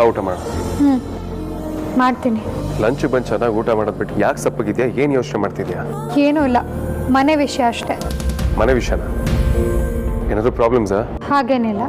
ಬಾ ಊಟ ಮಾಡು. ಮಾಡ್ತೀನಿ. ಲಂಚ್ ಬಂದು ಚೆನ್ನಾಗಿ ಊಟ ಮಾಡೋದು ಬಿಟ್ಟು ಯಾಕೆ ಸಪ್ಪಗಿದ್ಯಾ? ಏನು ಯೋಚನೆ ಮಾಡ್ತಿದ್ಯಾ? ಏನೂ ಇಲ್ಲ, ಮನೆ ವಿಷಯ ಅಷ್ಟೇ. ಮನೆ ವಿಷಯನ? ಏನಾದರೂ ಪ್ರಾಬ್ಲಮ್ಸಾ? ಹಾಗೇನಿಲ್ಲ.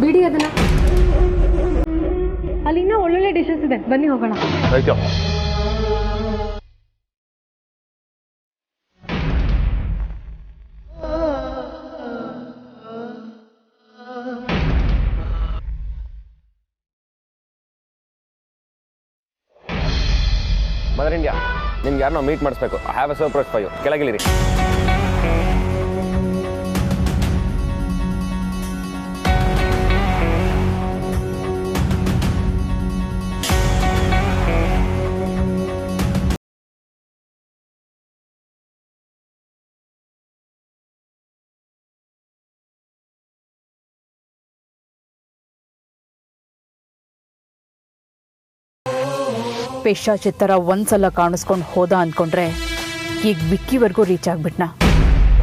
ಬಿಡಿ ಅದನ್ನ. ಅಲ್ಲಿ ಇನ್ನೂ ಒಳ್ಳೊಳ್ಳೆ ಡಿಶಸ್ ಇದೆ, ಬನ್ನಿ ಹೋಗೋಣ. ಆಯ್ತು. ಮದರ್ ಇಂಡಿಯಾ, ನಿಮ್ಗೆ ಯಾರನ್ನೋ ಮೀಟ್ ಮಾಡಿಸ್ಬೇಕು. I have a surprise for you. ಕೆಳಗಿಳಿರಿ. ಪೇಶಾಚಿ ಥರ ಒಂದ್ಸಲ ಕಾಣಿಸ್ಕೊಂಡು ಹೋದ ಅಂದ್ಕೊಂಡ್ರೆ ಈಗ ವಿಕ್ಕಿವರೆಗೂ ರೀಚ್ ಆಗ್ಬಿಟ್ನಾ?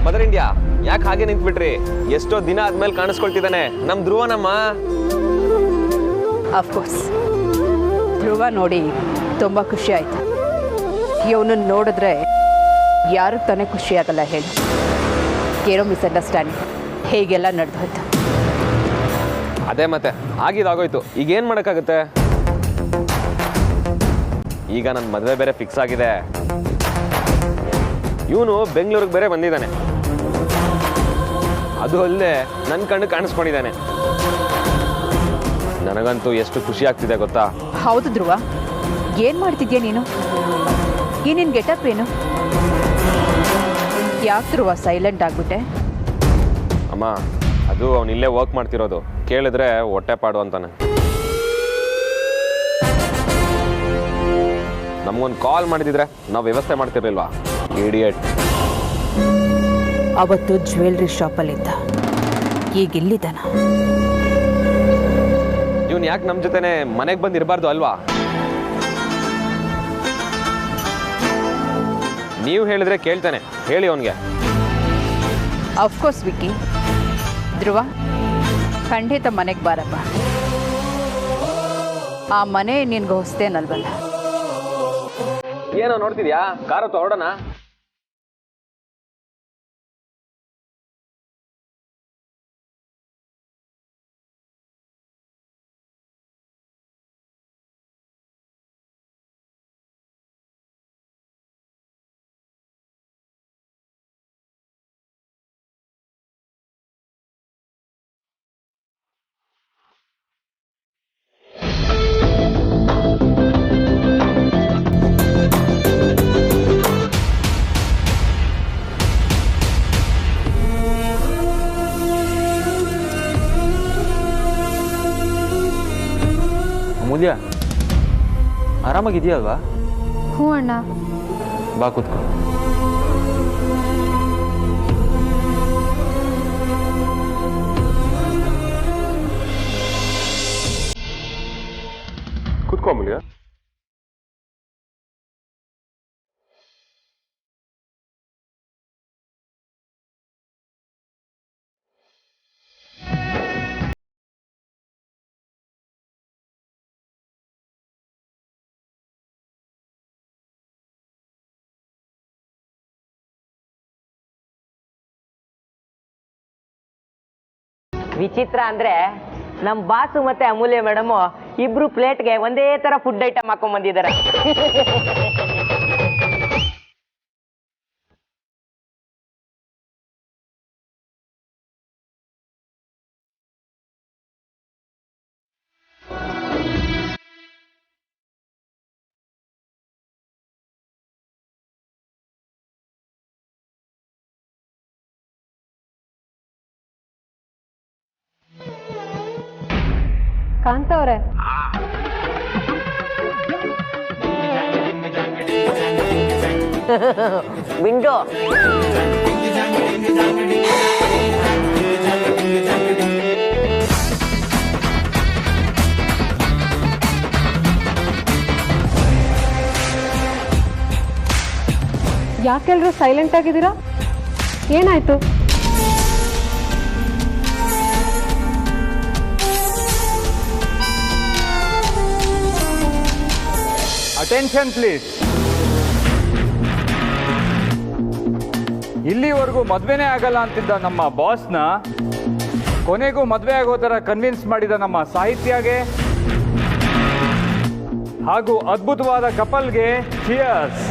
ಮದರ್ ಇಂಡಿಯಾ, ಯಾಕೆ ಹಾಗೆ ನಿಂತ್ಬಿಟ್ರಿ? ಎಷ್ಟೋ ದಿನ ಆದ್ಮೇಲೆ ಕಾಣಿಸ್ಕೊಳ್ತಿದ್ದಾನೆ ನಮ್ ಧ್ರುವನಮ್ಮ. ಅಫ್ಕೋರ್ಸ್, ಧ್ರುವ ನೋಡಿ ತುಂಬ ಖುಷಿ ಆಯ್ತು. ಇವನನ್ನು ನೋಡಿದ್ರೆ ಯಾರು ತಾನೇ ಖುಷಿ ಆಗಲ್ಲ ಹೇಳಿ? ಏನೋ ಮಿಸ್ಅಂಡರ್ಸ್ಟ್ಯಾಂಡಿಂಗ್ ಹೇಗೆಲ್ಲ ನಡೆದು ಹೋಯ್ತು. ಅದೇ ಮತ್ತೆ ಆಗಿದಾಗೋಯ್ತು. ಈಗ ಏನ್ ಮಾಡಕ್ಕಾಗುತ್ತೆ? ಈಗ ನನ್ನ ಮದುವೆ ಬೇರೆ ಫಿಕ್ಸ್ ಆಗಿದೆ. ಇವನು ಬೆಂಗಳೂರಿಗೆ ಬೇರೆ ಬಂದಿದ್ದಾನೆ. ಅದು ಅಲ್ಲದೆ ನನ್ನ ಕಣ್ಣು ಕಾಣಿಸ್ಕೊಂಡಿದ್ದಾನೆ. ನನಗಂತೂ ಎಷ್ಟು ಖುಷಿ ಆಗ್ತಿದೆ ಗೊತ್ತಾ? ಹೌದು ಧ್ರುವ, ಏನು ಮಾಡ್ತಿದ್ಯಾ ನೀನು? ಏನೇನು ಗೆಟಪ್ ಏನು? ಯಾಕೆ ಧ್ರುವ ಸೈಲೆಂಟ್ ಆಗ್ಬಿಟ್ಟೆ? ಅಮ್ಮ, ಅದು ಅವನು ಇಲ್ಲೇ ವರ್ಕ್ ಮಾಡ್ತಿರೋದು. ಕೇಳಿದ್ರೆ ಹೊಟ್ಟೆ ಪಾಡು ಅಂತಾನೆ. ನಮಗೊಂದು ಕಾಲ್ ಮಾಡಿದಿದ್ರೆ ನಾವು ವ್ಯವಸ್ಥೆ ಮಾಡ್ತಿರ್ಲಿಲ್ವಾ? ಇಡಿಯಟ್. ಅವತ್ತು ಜ್ಯುವೆಲ್ರಿ ಶಾಪಲ್ಲಿದ್ದ, ಈಗ ಇಲ್ಲಿದ್ದಾನ. ಇವನು ಯಾಕೆ ನಮ್ಮ ಜೊತೆನೆ ಮನೆಗೆ ಬಂದಿರಬಾರ್ದು ಅಲ್ವಾ? ನೀವು ಹೇಳಿದ್ರೆ ಕೇಳ್ತಾನೆ. ಹೇಳಿ ಅವನಿಗೆ. ಅಫ್ಕೋರ್ಸ್ ವಿಕ್ಕಿ. ಧ್ರುವ, ಖಂಡಿತ ಮನೆಗೆ ಬಾರಪ್ಪ. ಆ ಮನೆ ನಿನ್ಗೆ ಹೊಸ್ತೇನಲ್ವಲ್ಲ? ಏನೋ ನೋಡ್ತಿದ್ಯಾ? ಕಾರು ಹೊರಡೋಣ. ಅಮೂಲ್ಯ, ಆರಾಮಾಗಿದೆಯಲ್ವಾ? ಹ್ಞೂ ಅಣ್ಣ. ಬಾ ಕೂತ್ಕೊ. ಕೂತ್ಕೊ ಅಮೂಲ್ಯ. ವಿಚಿತ್ರ ಅಂದ್ರೆ ನಮ್ಮ ಬಾಸು ಮತ್ತೆ ಅಮೂಲ್ಯ ಮೇಡಮ್ ಇಬ್ರು ಪ್ಲೇಟ್ಗೆ ಒಂದೇ ತರ ಫುಡ್ ಐಟಮ್ ಹಾಕೊಂಡ್ ಬಂದಿದ್ದಾರೆ. ಕಾಂತವ್ರೆ, ವಿಂಡೋ ಯಾಕೆಲ್ರು ಸೈಲೆಂಟ್ ಆಗಿದ್ದೀರಾ? ಏನಾಯ್ತು? Attention please. ಇಲ್ಲಿವರೆಗೂ ಮದ್ವೆನೇ ಆಗಲ್ಲ ಅಂತಿದ್ದ ನಮ್ಮ ಬಾಸ್ನ ಕೊನೆಗೂ ಮದ್ವೆ ಆಗೋ ಥರ ಕನ್ವಿನ್ಸ್ ಮಾಡಿದ ನಮ್ಮ ಸಾಹಿತ್ಯಗೆ ಹಾಗೂ ಅದ್ಭುತವಾದ ಕಪಲ್ಗೆ ಚಿಯರ್ಸ್.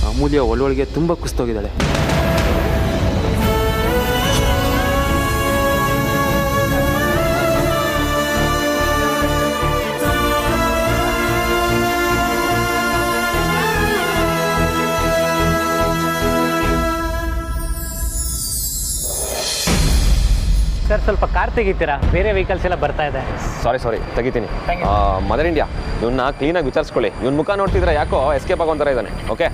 ಅಮೂಲ್ಯ ಒಳೊಳಗೆ ತುಂಬ ಕುಸ್ತೋಗಿದ್ದಾಳೆ. ಸರ್ ಸ್ವಲ್ಪ ಕಾರ್ ತೆಗಿತೀರಾ? ಬೇರೆ ವೆಹಿಕಲ್ಸ್ ಎಲ್ಲ ಬರ್ತಾ ಇದೆ. ಸಾರಿ ತೆಗಿತೀನಿ. ಮದರ್ ಇಂಡಿಯಾ, ಇವನ್ನ ಕ್ಲೀನಾಗಿ ವಿಚಾರಿಸ್ಕೊಳ್ಳಿ. ಇವನ್ ಮುಖ ನೋಡ್ತಿದ್ರೆ ಯಾಕೋ ಎಸ್ಕೇಪ್ ಆಗೋಂಥರ ಇದ್ದಾನೆ. ಓಕೆ,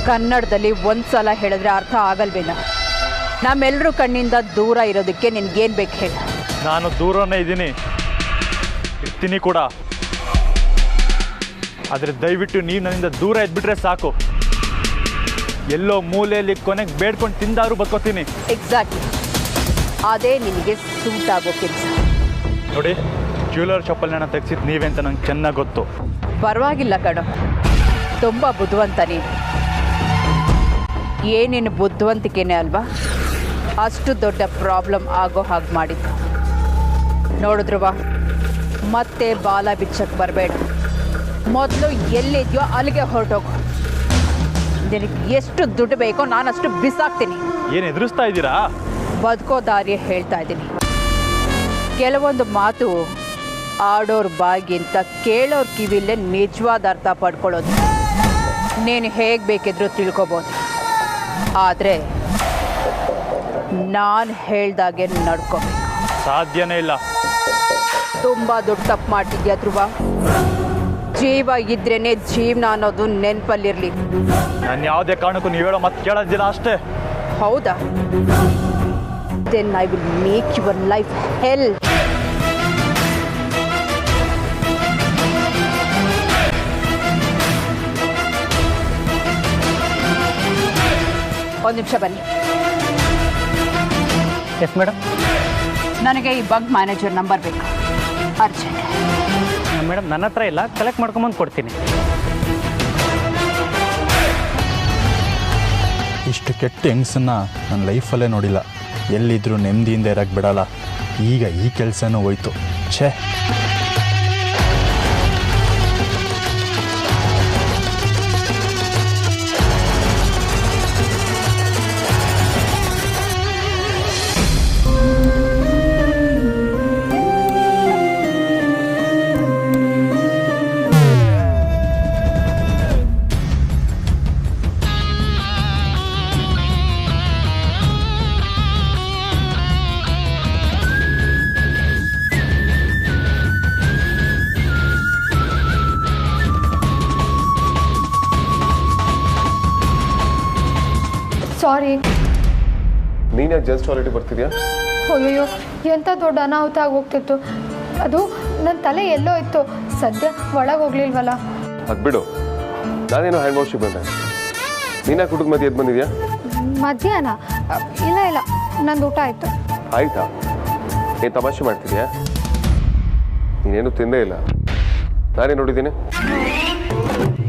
ಕನ್ನಡದಲ್ಲಿ ಒಂದ್ಸಲ ಹೇಳಿದ್ರೆ ಅರ್ಥ ಆಗಲ್ವೇನೋ? ನಮ್ಮೆಲ್ಲರೂ ಕಣ್ಣಿಂದ ದೂರ ಇರೋದಕ್ಕೆ ನಿನ್ಗೇನು ಬೇಕು ಹೇಳ? ನಾನು ದೂರನೇ ಇದ್ದೀನಿ, ಇರ್ತೀನಿ ಕೂಡ. ಆದರೆ ದಯವಿಟ್ಟು ನೀವು ನನ್ನಿಂದ ದೂರ ಇದ್ಬಿಟ್ರೆ ಸಾಕು. ಎಲ್ಲೋ ಮೂಲೆಯಲ್ಲಿ ಕೊನೆಗೆ ಬೇಡ್ಕೊಂಡು ತಿಂದಾರು ಬದುಕೋತೀನಿ. ಎಕ್ಸಾಕ್ಟ್ಲಿ, ಅದೇ ನಿನಗೆ ಸೂಟ್ ಆಗೋ ಕೆಲಸ. ನೋಡಿ, ಜ್ಯುವೆಲರ್ ಶಾಪಲ್ಲಿ ನಾನು ತೆಗ್ಸಿದ್ದು ನೀವೇ ಅಂತ ನಂಗೆ ಚೆನ್ನಾಗಿ ಗೊತ್ತು. ಪರವಾಗಿಲ್ಲ ಕಣೋ, ತುಂಬ ಬುದ್ಧಿವಂತ ನೀನು. ಏನೇನು ಬುದ್ಧಿವಂತಿಕೆನೇ ಅಲ್ವಾ ಅಷ್ಟು ದೊಡ್ಡ ಪ್ರಾಬ್ಲಮ್ ಆಗೋ ಹಾಗೆ ಮಾಡಿದ್ದು. ನೋಡಿದ್ರುವ, ಮತ್ತೆ ಬಾಲ ಬಿಚ್ಚಕ್ಕೆ ಬರಬೇಡ. ಮೊದಲು ಎಲ್ಲಿದೆಯೋ ಅಲ್ಲಿಗೆ ಹೊರಟೋಗು. ನಿನಗೆ ಎಷ್ಟು ದುಡ್ಡು ಬೇಕೋ ನಾನು ಅಷ್ಟು ಬಿಸಾಕ್ತೀನಿ. ಏನು ಎದುರಿಸ್ತಾ ಇದ್ದೀರಾ? ಬದುಕೋ ದಾರಿಯೇ ಹೇಳ್ತಾ ಇದ್ದೀನಿ. ಕೆಲವೊಂದು ಮಾತು ಆಡೋರ್ ಬಾಗಿಂತ ಕೇಳೋರ್ ಕಿವಿಲೇ ನಿಜವಾದ ಅರ್ಥ ಪಡ್ಕೊಳ್ಳೋದು. ನೀನು ಹೇಗೆ ಬೇಕಿದ್ರೂ ತಿಳ್ಕೊಬೋದು, ಆದರೆ ನಾನು ಹೇಳ್ದಾಗೆ ನಡ್ಕೋಬೇಕು. ಸಾಧ್ಯನೇ ಇಲ್ಲ. ತುಂಬ ದೊಡ್ಡ ತಪ್ಪು ಮಾಡ್ತಿದ್ಯಾ ಧ್ರುವ. ಜೀವ ಇದ್ರೇನೆ ಜೀವನ ಅನ್ನೋದು ನೆನಪಲ್ಲಿರಲಿ. ನಾನು ಯಾವುದೇ ಕಾರಣಕ್ಕೂ ನೀವು ಹೇಳೋ ಮತ್ತೆ ಕೇಳೋದಿಲ್ಲ ಅಷ್ಟೇ. ಹೌದಾ? Then I will make your life hell. ಒಂದು ನಿಮಿಷ ಬನ್ನಿ. Yes madam. ನನಗೆ ಈ ಬಂಕ್ ಮ್ಯಾನೇಜರ್ ನಂಬರ್ ಬೇಕು, ಅರ್ಜೆಂಟ್. ಮೇಡಮ್ ನನ್ನ ಹತ್ರ ಇಲ್ಲ, ಕಲೆಕ್ಟ್ ಮಾಡ್ಕೊಂಬಂದು ಕೊಡ್ತೀನಿ. ಇಷ್ಟು ಕೆಟ್ಟ ಹೆಂಗಸನ್ನ ನನ್ನ ಲೈಫಲ್ಲೇ ನೋಡಿಲ್ಲ. ಎಲ್ಲಿದ್ದರೂ ನೆಮ್ಮದಿಯಿಂದ ಇರೋಕ್ಕೆ ಬಿಡಲ್ಲ. ಈಗ ಈ ಕೆಲಸನೂ ಹೋಯ್ತು. ಛೇ. ಸಾರಿ. ನೀನು ಯಾಕೆ ಜೆಂಟ್ಸ್ ಟಾಯ್ಲೆಟಿಗೆ ಬರ್ತಿದ್ಯಾ? ಅಯ್ಯೋ ಎಂಥ ದೊಡ್ಡ ಅನಾಹುತ ಆಗೋಗ್ತಿತ್ತು. ಅದು ನನ್ನ ತಲೆ ಎಲ್ಲೋ ಇತ್ತು, ಸದ್ಯ ಒಳಗೆ ಹೋಗ್ಲಿಲ್ವಲ್ಲ. ಅದು ಬಿಡು, ನಾನೇನೋ ಹ್ಯಾಂಡ್ ವಾಶಿಗೆ ಬಂದೆ. ನೀನು ಕುಟುಂಬ ಮಧ್ಯೆ ಎದ್ದು ಬಂದಿದ್ಯಾ? ಮಧ್ಯಾಹ್ನ ಇಲ್ಲ ಇಲ್ಲ, ನಂದು ಊಟ ಆಯಿತು. ಆಯ್ತಾ? ಏನು ತಮಾಷೆ ಮಾಡ್ತಿದ್ಯಾ? ನೀನೇನು ತಿಂದೇ ಇಲ್ಲ, ನಾನೇ ನೋಡಿದ್ದೀನಿ.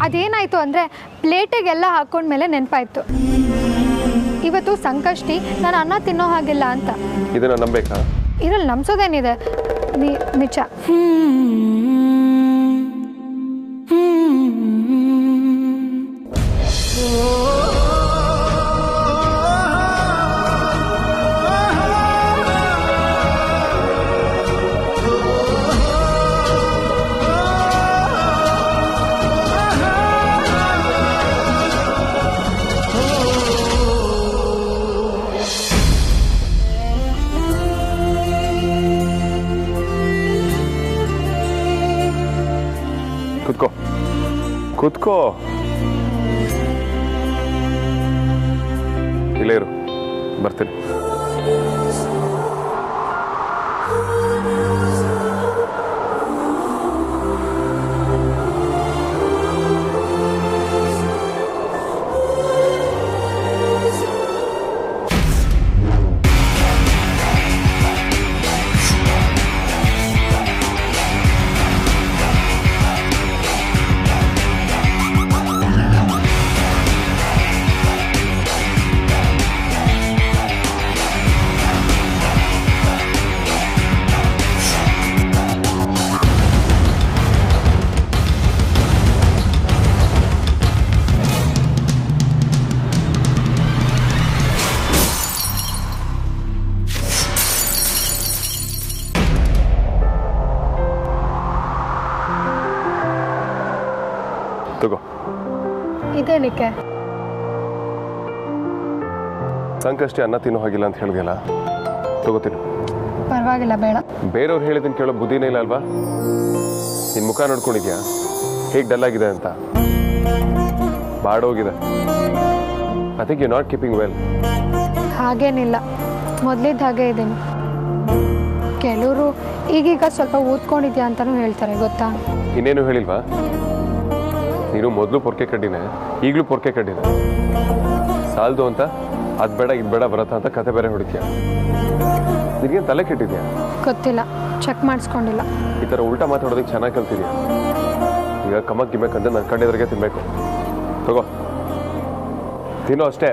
ಅದೇನಾಯಿತು ಅಂದರೆ ಪ್ಲೇಟಿಗೆಲ್ಲ ಹಾಕೊಂಡ್ಮೇಲೆ ನೆನಪಾಯ್ತು, ಇವತ್ತು ಸಂಕಷ್ಟಿ, ನಾನು ಅನ್ನ ತಿನ್ನೋ ಹಾಗಿಲ್ಲ ಅಂತ. ಇದನ್ನು ನಂಬೇಕಾ? ಇದ್ರಲ್ಲಿ ನಂಬಿಸೋದೇನಿದೆ, ನಿಜ. ಕೂತ್ಕೋ ಕೂತ್ಕೋ, ಇಲ್ಲೇ ಇರು, ಬರ್ತೀನಿ. ತಗೋ. ಇದೇನಕ್ಕೆ? ಸಂಕಷ್ಟಿ ಅನ್ನ ತಿನ್ನೋ ಹಾಗಿಲ್ಲ ಅಂತ ಹೇಳಿದೆಯಲ್ಲ, ತಗೋತೀನಿ. ಪರವಾಗಿಲ್ಲ, ಬೇಡ. ಬೇರೆಯವ್ರು ಹೇಳಿದ್ದನ್ನು ಕೇಳೋ ಬುದ್ಧಿನೇ ಇಲ್ಲ ಅಲ್ವಾ? ನಿನ್ನ ಮುಖ ನೋಡ್ಕೊಂಡಿದ್ಯಾ ಹೇಗೆ ಡಲ್ ಆಗಿದೆ ಅಂತ? ಬಾಡೋಗಿದೆ. I think you not keeping well. ಹಾಗೇನಿಲ್ಲ, ಮೊದಲಿದ್ದ ಹಾಗೆ ಇದ್ದೀನಿ. ಕೆಲವರು ಈಗೀಗ ಸ್ವಲ್ಪ ಓದ್ಕೊಂಡಿದ್ಯಾ ಅಂತಲೂ ಹೇಳ್ತಾರೆ, ಗೊತ್ತಾ? ಇನ್ನೇನು ಹೇಳಿಲ್ವಾ? ನೀನು ಮೊದಲು ಪೊರ್ಕೆ ಕಡ್ಡಿನೇ, ಈಗಲೂ ಪೊರ್ಕೆ ಕಡ್ಡಿನೇ. ಸಾಲದು ಅಂತ ಅದು ಬೇಡ ಇದು ಬೇಡ ಬರತ್ತಾ ಅಂತ ಕತೆ ಬೇರೆ ಹೊಡಿತೀಯ. ನಿನಗೇನು ತಲೆ ಕೆಟ್ಟಿದ್ಯಾ? ಗೊತ್ತಿಲ್ಲ, ಚೆಕ್ ಮಾಡಿಸ್ಕೊಂಡಿಲ್ಲ. ಈ ಥರ ಉಲ್ಟಾ ಮಾತಾಡೋದಕ್ಕೆ ಚೆನ್ನಾಗಿ ಕಲ್ತಿದ್ಯಾ. ಈಗ ಕಮಕ್ ಗಿಮ್ಮಕ್ಕಂದ್ರೆ ನನ್ನ ಕಣ್ಣೆದ್ರಿಗೆ ತಿನ್ಬೇಕು. ತಗೋ, ತಿನ್ನೋ ಅಷ್ಟೇ.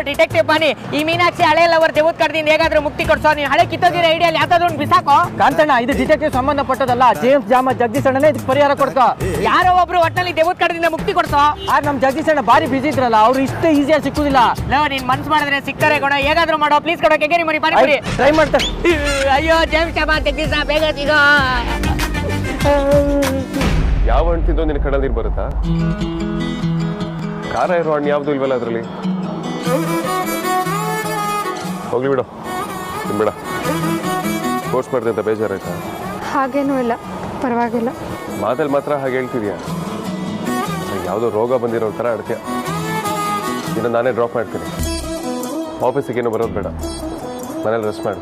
ಡಿಟೆಕ್ಟಿವ್ ಬಾನಿ, ಈ ಮೀನಾಕ್ಷಿ ಹಳೆ ಲವರ್ ದೇವತ್ ಕಡ್ದಿಂದ ಹೇಗಾದ್ರೂ ಮುಕ್ತಿ ಕೊಡ್ಸೋ. ನೀವು ಹಳೆ ಕಿತ್ತೋಗಿರೋ ಐಡಿಯಲ್ಲಿ ಯಾವ್ದಾದ್ರು ಒಂದು ಬಿಸಾಕೋ. ಕಾಂತಣ್ಣ, ಇದು ಡಿಟೆಕ್ಟಿವ್ ಸಂಬಂಧಪಟ್ಟದಲ್ಲ. ಜೇಮ್ಸ್ ಜಾಮ ಜಗದೀಶ್ ಅಣ್ಣನೇ ಇದಕ್ಕೆ ಪರಿಹಾರ ಕೊಡ್ಕೋ. ಯಾರೋ ಒಬ್ರು ಒಟ್ಟಲ್ಲಿ ದೇವತ್ ಕಡ್ದಿಂದ ಮುಕ್ತಿ ಕೊಡ್ಸೋ. ನಮ್ ಜಗದೀಶ್ ಅಣ್ಣ ಬಾರಿ ಬಿಸಿ ಇದ್ರಲ್ಲ, ಅವ್ರು ಇಷ್ಟೇ ಈಸಿಯಾಗಿ ಸಿಕ್ಕುದಿಲ್ಲ. ನೀನ್ ಮನ್ಸ್ ಮಾಡಿದ್ರೆ ಸಿಕ್ಕರೆ ಕೊಡ, ಹೇಗಾದ್ರೂ ಮಾಡೋ. ಪ್ಲೀಸ್ ಕೊಡೋ, ಕೆಗೇರಿ ಮರಿ ಪಾನಿಪುರಿ ಟ್ರೈ ಮಾಡ್ತಾರೆ. ಅಯ್ಯೋ ಜೇಮ್ಸ್ ಜಾಮ ಜಗದೀಶ, ಬೇಗ ಸಿಗೋ. ಯಾವ ಹಣ್ಣು ತಿಂದೋ ನಿನ್ನ ಕಡಲ್ ನೀರು ಬರುತ್ತಾ? ಖಾರ ಇರೋ ಹಣ್ಣು ಯಾವುದು ಇಲ್ವಲ್ಲ ಅದರಲ್ಲಿ. ಹೋಗ್ಲಿ ಬಿಡು, ತಿನ್ಬೇಡ. ಫೋರ್ಸ್ ಮಾಡಿದೆ ಅಂತ ಬೇಜಾರಾಯ್ತಾ? ಹಾಗೇನೂ ಇಲ್ಲ, ಪರವಾಗಿಲ್ಲ. ಮಾತಲ್ಲಿ ಮಾತ್ರ ಹಾಗೆ ಹೇಳ್ತಿದ್ಯಾ. ಯಾವುದೋ ರೋಗ ಬಂದಿರೋ ಥರ ಆಡ್ತೀಯ. ಇನ್ನು ನಾನೇ ಡ್ರಾಪ್ ಮಾಡ್ತೀನಿ. ಆಫೀಸಿಗೇನು ಬರೋದು ಬೇಡ, ಮನೇಲಿ ರೆಸ್ಟ್ ಮಾಡು.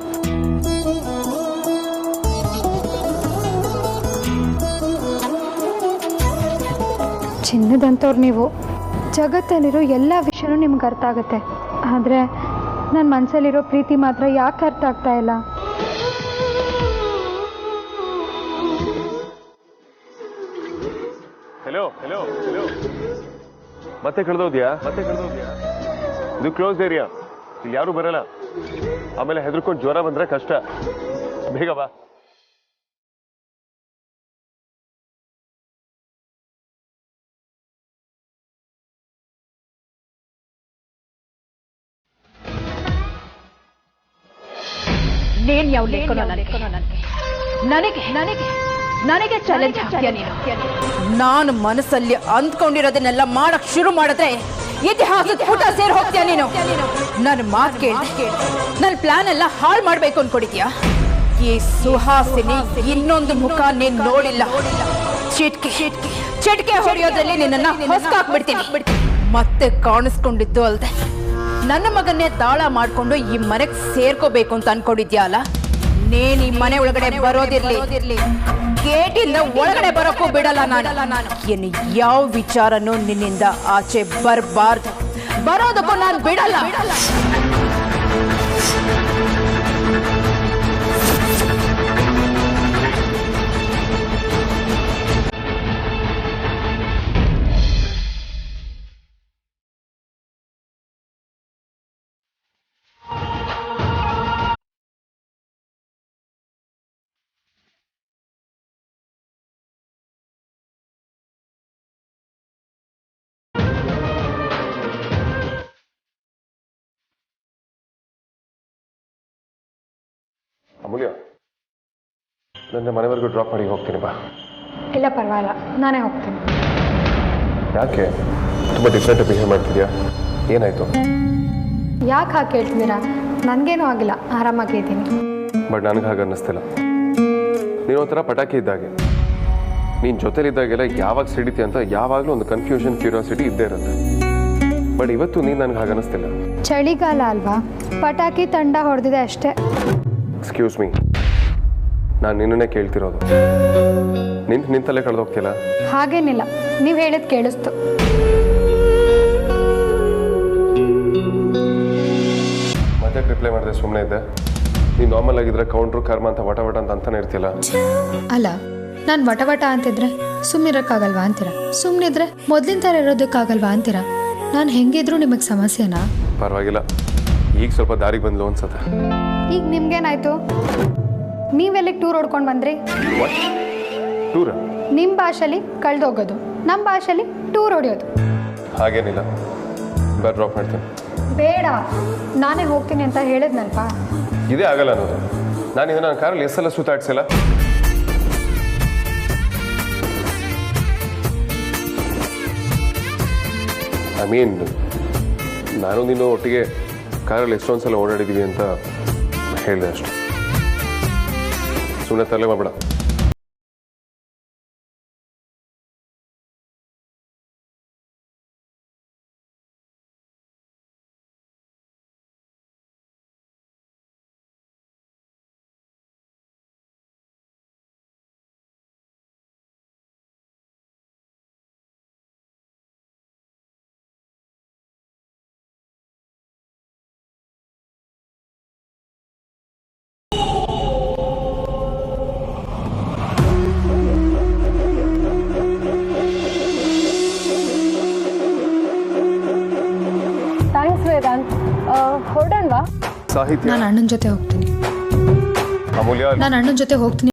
ಚಿನ್ನದಂಥವ್ರು ನೀವು. ಜಗತ್ತಲ್ಲಿರೋ ಎಲ್ಲ ವಿಷಯನೂ ನಿಮ್ಗೆ ಅರ್ಥ ಆಗುತ್ತೆ. ಆದರೆ ನನ್ನ ಮನಸ್ಸಲ್ಲಿರೋ ಪ್ರೀತಿ ಮಾತ್ರ ಯಾಕೆ ಅರ್ಥ ಆಗ್ತಾ ಇಲ್ಲ? ಹಲೋ ಹಲೋ ಹಲೋ, ಮತ್ತೆ ಕಳೆದೋದ್ಯಾ? ಇದು ಕ್ಲೋಸ್ ಏರಿಯಾ, ಇಲ್ಲಿ ಯಾರು ಬರಲ್ಲ. ಆಮೇಲೆ ಹೆದರ್ಕೊಂಡು ಜ್ವರ ಬಂದ್ರೆ ಕಷ್ಟ. ಬೇಗ ಬಾ. ನೀನ್ ಯಾವ ಲೆಕ್ಕನೋ ನನಗೆ ನನಗೆ ನನಗೆ ಚಾಲೆಂಜ್ ಹಾಕ್ತೀಯ ನೀನು. ನಾನು ಮನಸ್ಸಲ್ಲಿ ಅಂದ್ಕೊಂಡಿರೋದನ್ನೆಲ್ಲ ಮಾಡಕ್ ಶುರು ಮಾಡಿದ್ರೆ ಇತಿಹಾಸದ ಪುಟ ಸೇರ್ ಹೋಗ್ತೀಯ ನೀನು. ನನ್ನ ಮಾತು ಕೇಳಿ ನನ್ನ ಪ್ಲಾನ್ ಎಲ್ಲ ಹಾಳು ಮಾಡ್ಬೇಕು ಅನ್ಕೊಂಡಿದ್ಯಾ? ಈ ಸುಹಾಸಿನಿ ಇನ್ನೊಂದು ಮುಖ ನೀನ್ ನೋಡಿಲ್ಲ. ಚಿಟ್ಕೆ ಹೊಡೆಯೋದ್ರಲ್ಲಿ ನಿನ್ನನ್ನ ಹೊಸ್ಕಾಕ್ಬಿಡ್ತೀನಿ. ಮತ್ತೆ ಕಾಣಿಸ್ಕೊಂಡಿದ್ದು ಅಲ್ದೆ ನನ್ನ ಮಗನ್ನೇ ತಾಳ ಮಾಡ್ಕೊಂಡು ಈ ಮನೆಗೆ ಸೇರ್ಕೋಬೇಕು ಅಂತ ಅನ್ಕೊಂಡಿದ್ಯಾ ಅಲ್ಲ? ನೀನ್ ಈ ಮನೆ ಒಳಗಡೆ ಬರೋದಿರ್ಲಿ, ಗೇಟಿಂದ ಒಳಗಡೆ ಬರೋಕ್ಕೂ ಬಿಡಲ್ಲ ನಾನು. ಏನು ಯಾವ ವಿಚಾರನೂ ನಿನ್ನಿಂದ ಆಚೆ ಬರಬಾರ್ದು, ಬರೋದಕ್ಕೂ ನಾನು ಬಿಡಲ್ಲ. ಅಮೂಲ್ಯ, ನನ್ನ ಮನೆವರೆಗೂ ಡ್ರಾಪ್ ಮಾಡಿ ಹೋಗ್ತೀನಿ ಬಾ. ಇಲ್ಲ ಪರವಾಗಿಲ್ಲ, ನಾನೇ ಹೋಗ್ತೀನಿ. ಯಾಕೆ ತುಂಬ ಡಿಫ್ರೆಂಟ್ ಬಿಹೇವ್ ಮಾಡ್ತಿದ್ಯಾ? ಏನಾಯ್ತು? ಯಾಕೆ ಹಾಗೆ ಕೇಳ್ತಿದ್ದೀರಾ? ನನಗೇನೂ ಆಗಿಲ್ಲ, ಆರಾಮಾಗಿದ್ದೀನಿ. ಬಟ್ ನನಗೆ ಹಾಗೆ ಅನ್ನಿಸ್ತಿಲ್ಲ. ನೀನು ಒಂಥರ ಪಟಾಕಿ ಇದ್ದಾಗೆ. ನೀನು ಜೊತೆಲಿದ್ದಾಗೆಲ್ಲ ಯಾವಾಗ ಸಿಡಿತಿ ಅಂತ ಯಾವಾಗಲೂ ಒಂದು ಕನ್ಫ್ಯೂಷನ್, ಕ್ಯೂರಿಯಾಸಿಟಿ ಇದ್ದೇ ಇರುತ್ತೆ. ಬಟ್ ಇವತ್ತು ನೀನು ನನಗೆ ಹಾಗೆ ಅನ್ನಿಸ್ತಿಲ್ಲ. ಚಳಿಗಾಲ ಅಲ್ವಾ, ಪಟಾಕಿ ತಂಡ ಹೊಡೆದಿದೆ ಅಷ್ಟೇ. ಎಕ್ಸ್ಕ್ಯೂಸ್ ಮೀ, ನಾನು ನಿನ್ನನ್ನೇ ಕೇಳ್ತಿರೋದು. ನಿಂತಲ್ಲೇ ಕಳೆದೋಗ್ತಿಲ್ಲ. ಹಾಗೇನಿಲ್ಲ, ನೀವು ಹೇಳಿದ್ ಕೇಳಿಸ್ತು. ಮತ್ತೆ ರಿಪ್ಲೈ ಮಾಡಿದ್ರೆ ಸುಮ್ಮನೆ ಇದ್ದೆ. ನೀನು ನಾರ್ಮಲ್ ಆಗಿದ್ರೆ ಕೌಂಟ್ರು ಕರ್ಮ ಅಂತ ವಟ ಅಂತ ಅಂತಾನೆ ಇರ್ತಿಲ್ಲ. ಅಲ್ಲ, ನಾನು ವಟ ಅಂತಿದ್ರೆ ಸುಮ್ಮನಿರೋಕ್ಕಾಗಲ್ವಾ ಅಂತೀರಾ? ಸುಮ್ಮನಿದ್ರೆ ಮೊದಲಿನ ಥರ ಇರೋದಕ್ಕಾಗಲ್ವಾ ಅಂತೀರಾ? ನಾನು ಹೆಂಗಿದ್ರು ನಿಮಗೆ ಸಮಸ್ಯೆನಾ? ಪರವಾಗಿಲ್ಲ, ಈಗ ಸ್ವಲ್ಪ ದಾರಿಗೆ ಬಂದ್ಲು ಅನ್ಸತ್ತೆ. ಈಗ ನಿಮ್ಗೇನಾಯ್ತು? ನೀವೆಲ್ಲಿಗೆ ಟೂರ್ ಹೊಡ್ಕೊಂಡು ಬಂದ್ರಿ? ಟೂರ? ನಿಮ್ಮ ಭಾಷೆಲಿ ಕಳೆದೋಗೋದು, ನಮ್ಮ ಭಾಷೆಲಿ ಟೂರ್ ಹೊಡೆಯೋದು. ಹಾಗೇನಿಲ್ಲ, ಬರ್ ಡ್ರಾಪ್ ಮಾಡ್ತೀನಿ. ಬೇಡ, ನಾನೇ ಹೋಗ್ತೀನಿ ಅಂತ ಹೇಳಿದ್ನಲ್ಪ. ಇದೇ ಆಗಲ್ಲ ಅನ್ನೋದು. ನಾನು ಇದನ್ನ ಕಾರಲ್ಲಿ ಎಷ್ಟೆಲ್ಲ ಸುತ್ತಾಡ್ಸಿಲ್ಲ. ಐ ಮೀನ್, ನಾನು ನೀನು ಒಟ್ಟಿಗೆ ಕಾರಲ್ಲಿ ಎಷ್ಟೊಂದು ಸಲ ಓಡಾಡಿದ್ದೀವಿ ಅಂತ ಹೇಳಿದೆ ಅಷ್ಟು. ಸುಮ್ಮನೆ ತಲೆ ಮಾಡಬೇಡ. ಹೊರಡೋಣವಾ? ಸಾಹಿತ್ಯ, ನಾನು ಅಣ್ಣನ ಜೊತೆ ಹೋಗ್ತೀನಿ. ಅಮೂಲ್ಯ, ನಾನು ಅಣ್ಣನ ಜೊತೆ ಹೋಗ್ತೀನಿ